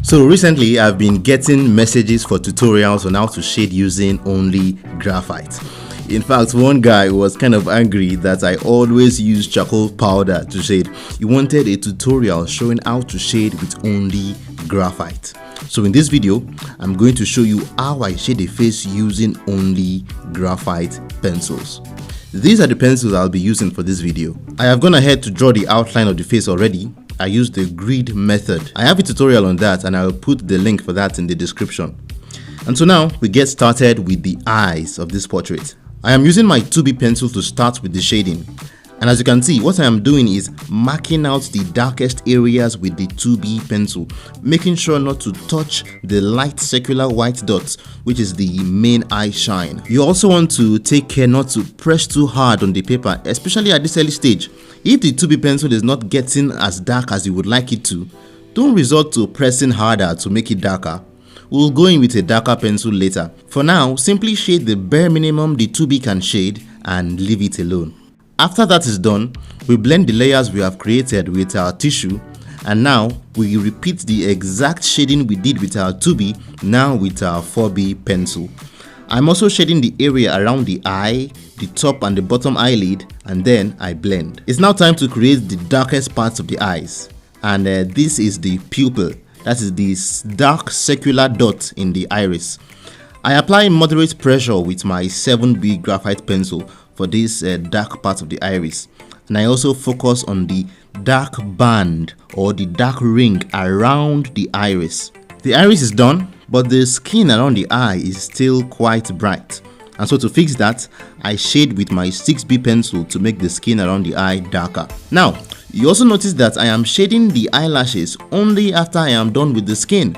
So recently I've been getting messages for tutorials on how to shade using only graphite. In fact, one guy was kind of angry that I always use charcoal powder to shade. He wanted a tutorial showing how to shade with only graphite. So in this video, I'm going to show you how I shade a face using only graphite pencils. These are the pencils I'll be using for this video. I have gone ahead to draw the outline of the face already. I used the grid method. I have a tutorial on that and I'll put the link for that in the description. And so now we get started with the eyes of this portrait. I am using my 2B pencil to start with the shading. And as you can see, what I am doing is marking out the darkest areas with the 2B pencil, making sure not to touch the light circular white dots, which is the main eye shine. You also want to take care not to press too hard on the paper, especially at this early stage. If the 2B pencil is not getting as dark as you would like it to, don't resort to pressing harder to make it darker. We'll go in with a darker pencil later. For now, simply shade the bare minimum the 2B can shade and leave it alone. After that is done, we blend the layers we have created with our tissue, and now we repeat the exact shading we did with our 2B, now with our 4B pencil. I'm also shading the area around the eye, the top and the bottom eyelid, and then I blend. It's now time to create the darkest parts of the eyes, and this is the pupil. That is this dark circular dot in the iris. I apply moderate pressure with my 7B graphite pencil for this dark part of the iris, and I also focus on the dark band or the dark ring around the iris. The iris is done, but the skin around the eye is still quite bright, and so to fix that, I shade with my 6B pencil to make the skin around the eye darker. Now, you also notice that I am shading the eyelashes only after I am done with the skin.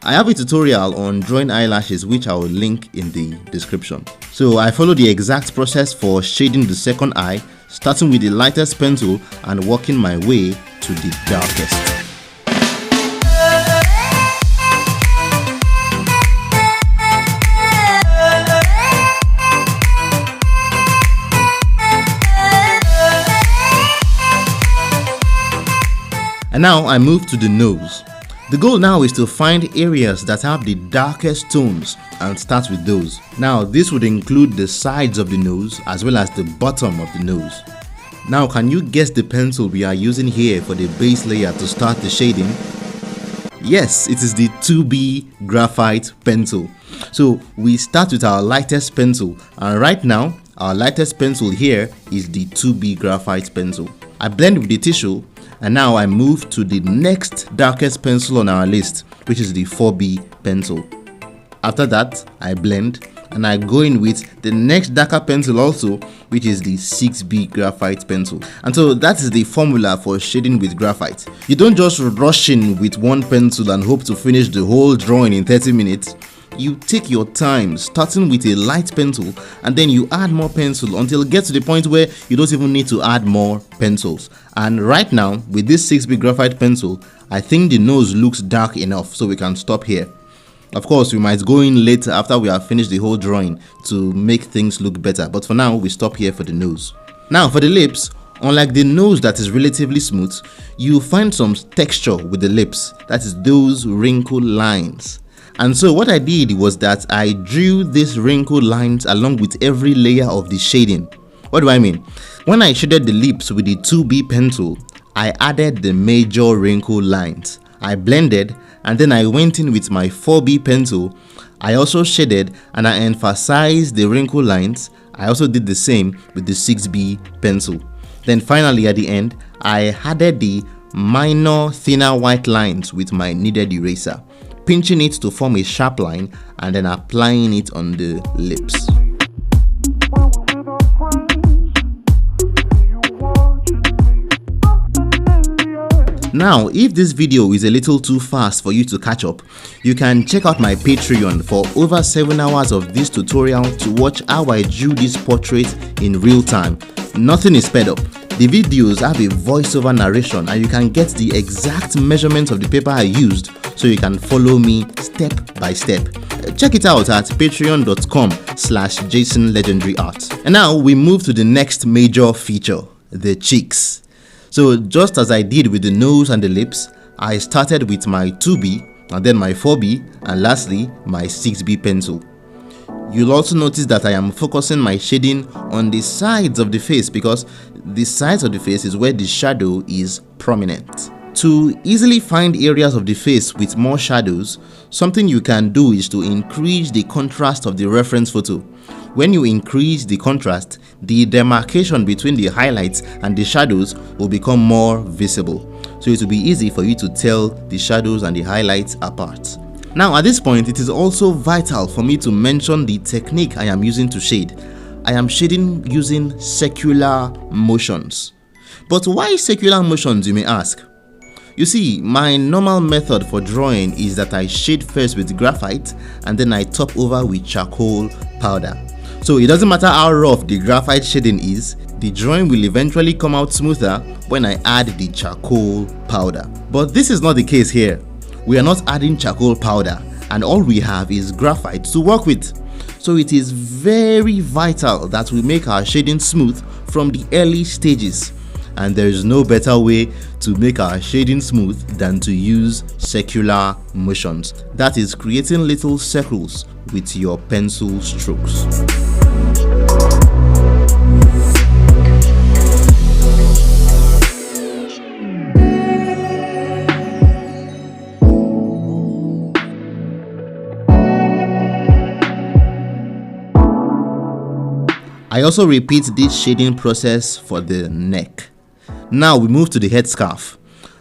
I have a tutorial on drawing eyelashes which I will link in the description. So I follow the exact process for shading the second eye, starting with the lightest pencil and working my way to the darkest. And now I move to the nose. The goal now is to find areas that have the darkest tones and start with those. Now this would include the sides of the nose as well as the bottom of the nose. Now can you guess the pencil we are using here for the base layer to start the shading? Yes, it is the 2B graphite pencil. So we start with our lightest pencil, and right now our lightest pencil here is the 2B graphite pencil. I blend with the tissue, and now I move to the next darkest pencil on our list, which is the 4B pencil. After that, I blend and I go in with the next darker pencil also, which is the 6B graphite pencil. And so that is the formula for shading with graphite. You don't just rush in with one pencil and hope to finish the whole drawing in 30 minutes. You take your time, starting with a light pencil, and then you add more pencil until it gets to the point where you don't even need to add more pencils. And right now, with this 6B graphite pencil, I think the nose looks dark enough, so we can stop here. Of course, we might go in later after we have finished the whole drawing to make things look better, but for now, we stop here for the nose. Now for the lips, unlike the nose that is relatively smooth, you find some texture with the lips, that is those wrinkled lines. And so what I did was that I drew these wrinkled lines along with every layer of the shading. What do I mean? When I shaded the lips with the 2B pencil, I added the major wrinkled lines. I blended and then I went in with my 4B pencil. I also shaded and I emphasized the wrinkled lines. I also did the same with the 6B pencil. Then finally at the end, I added the minor thinner white lines with my kneaded eraser, pinching it to form a sharp line and then applying it on the lips. Now, if this video is a little too fast for you to catch up, you can check out my Patreon for over 7 hours of this tutorial to watch how I drew this portrait in real time. Nothing is sped up. The videos have a voiceover narration and you can get the exact measurements of the paper I used, so you can follow me step by step. Check it out at patreon.com/JasonLegendaryArt. And now we move to the next major feature, the cheeks. So just as I did with the nose and the lips, I started with my 2B and then my 4B, and lastly my 6B pencil. You'll also notice that I am focusing my shading on the sides of the face because the sides of the face is where the shadow is prominent. To easily find areas of the face with more shadows, something you can do is to increase the contrast of the reference photo. When you increase the contrast, the demarcation between the highlights and the shadows will become more visible. So it will be easy for you to tell the shadows and the highlights apart. Now at this point, it is also vital for me to mention the technique I am using to shade. I am shading using circular motions. But why circular motions, you may ask? You see, my normal method for drawing is that I shade first with graphite and then I top over with charcoal powder. So it doesn't matter how rough the graphite shading is, the drawing will eventually come out smoother when I add the charcoal powder. But this is not the case here. We are not adding charcoal powder and all we have is graphite to work with. So it is very vital that we make our shading smooth from the early stages. And there is no better way to make our shading smooth than to use circular motions. That is creating little circles with your pencil strokes. I also repeat this shading process for the neck. Now we move to the headscarf.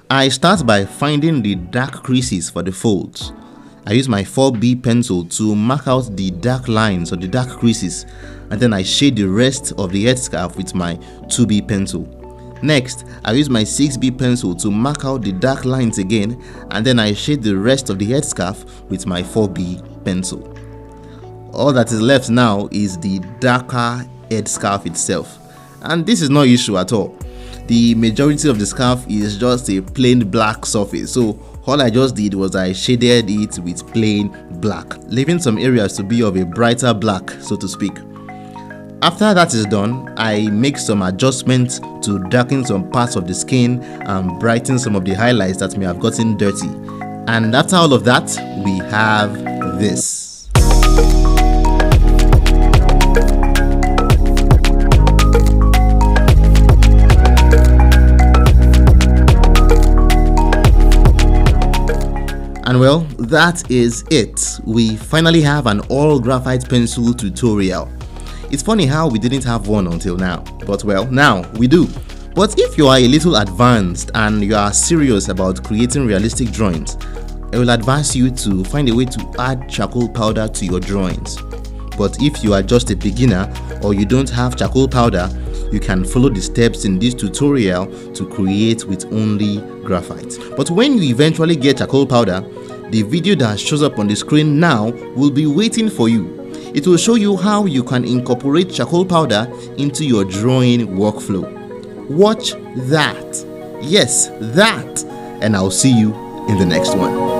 I start by finding the dark creases for the folds. I use my 4B pencil to mark out the dark lines or the dark creases, and then I shade the rest of the headscarf with my 2B pencil. Next, I use my 6B pencil to mark out the dark lines again, and then I shade the rest of the headscarf with my 4B pencil. All that is left now is the darker headscarf itself, and this is no issue at all. The majority of the scarf is just a plain black surface, so all I just did was I shaded it with plain black, leaving some areas to be of a brighter black, so to speak. After that is done, I make some adjustments to darken some parts of the skin and brighten some of the highlights that may have gotten dirty. And after all of that, we have this. And well, that is it. We finally have an all graphite pencil tutorial. It's funny how we didn't have one until now, but well, now we do. But if you are a little advanced and you are serious about creating realistic drawings, I will advise you to find a way to add charcoal powder to your drawings. But if you are just a beginner or you don't have charcoal powder, you can follow the steps in this tutorial to create with only graphite. But when you eventually get charcoal powder, the video that shows up on the screen now will be waiting for you. It will show you how you can incorporate charcoal powder into your drawing workflow. Watch that. Yes, that. And I'll see you in the next one.